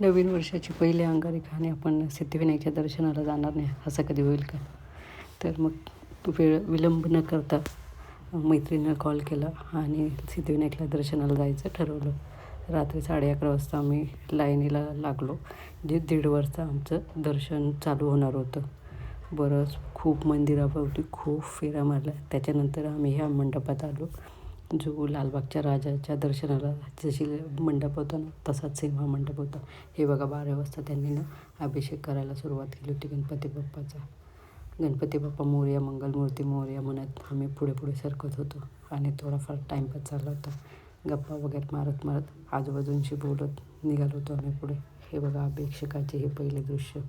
नवीन वर्षाची पहिली अंगारकी आणि आपण सिद्धिविनायकच्या दर्शनाला जाणार नाही असं कधी होईल का? तर मग विलंब न करता मैत्रिणीनं कॉल केला आणि सिद्धिविनायकला दर्शनाला जायचं ठरवलं. रात्री 11:30 वाजता आम्ही लाईनीला लागलो. 1:30 वाजता आमचं दर्शन चालू होणार होतं. बरंच खूप मंदिराभोवती खूप फेऱ्या मारल्या. त्याच्यानंतर आम्ही ह्या मंडपात आलो, जो लालबागच्या राजाच्या दर्शनाला जशी मंडप होता ना तसाच सेम हा मंडप होता. हे बघा 12 वाजता त्यांनी ना अभिषेक करायला सुरुवात केली होती गणपती बाप्पाचा. गणपती बाप्पा मोरया, मंगलमूर्ती मोरया म्हणत आम्ही पुढे पुढे सरकत होतो आणि थोडाफार टाईमपास चालला होता. गप्पा वगैरे मारत मारत आजूबाजूंशी बोलत निघालो होतो आम्ही पुढे. हे बघा अभिषेकाचे हे पहिले दृश्य.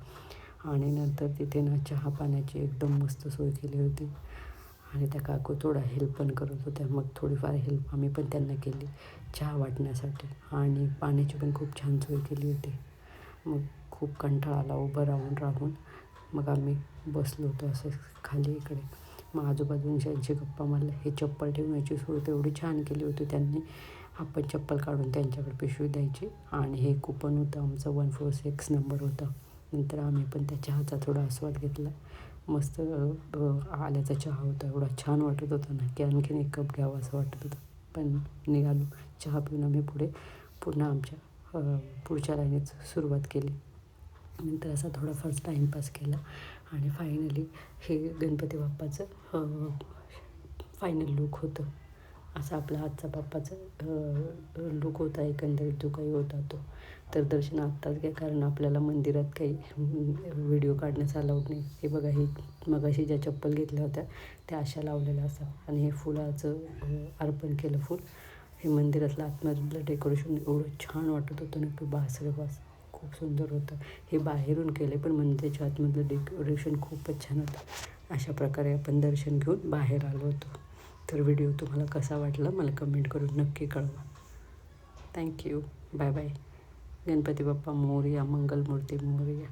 आणि नंतर तिथे ना चहा पाण्याची एकदम मस्त सोय केली होती आणि त्या काकू थोडा हेल्प पण करत होत्या. मग थोडीफार हेल्प आम्ही पण त्यांना केली चहा वाटण्यासाठी. आणि पाण्याची पण खूप छान सोय केली होती. मग खूप कंटाळा आला उभं राहून राहून. मग आम्ही बसलो होतो असं खाली इकडे. मग आजूबाजूंच्या गप्पा मारल्या. हे चप्पल ठेवण्याची सोय तेवढी छान केली होती त्यांनी. आपण चप्पल काढून त्यांच्याकडे पिशवी द्यायची आणि हे कुपन होतं आमचं 146 नंबर होता. नंतर आम्ही पण त्या चहाचा थोडा आस्वाद घेतला. मस्त आल्याचा चहा होता. एवढा छान वाटत होता ना की आणखीन एक कप घ्यावं असं वाटत होतं. पण निघालो. चहा पिऊन आम्ही पुन्हा आमच्या पुढच्या लाईनीत सुरुवात केली. नंतर असा थोडाफार टाईमपास केला आणि फायनली हे गणपती बाप्पाचं फायनल लूक होतं. असा आपला आजचा बाप्पाचा लूक होता एकंदरीत जो काही होता तो. तर दर्शन आत्ताच घ्या कारण आपल्याला मंदिरात काही व्हिडिओ काढण्यास अलाउड नाही. हे बघा हे मगाशी ज्या चप्पल घेतल्या होत्या त्या अशा लावलेल्या असतात आणि हे फुलाचं अर्पण केलं फूल. हे मंदिरातलं आतमधलं डेकोरेशन एवढं छान वाटत होतं ना की बास रे बास, खूप सुंदर होतं. हे बाहेरून केले पण मंदिराच्या आतमधलं डेकोरेशन खूपच छान होतं. अशा प्रकारे आपण दर्शन घेऊन बाहेर आलो होतो. तर व्हिडिओ तुम्हाला कसा वाटला मला कमेंट करून नक्की कळवा. Thank you. Bye bye. Ganpati Bappa Morya, Mangalmurti Morya.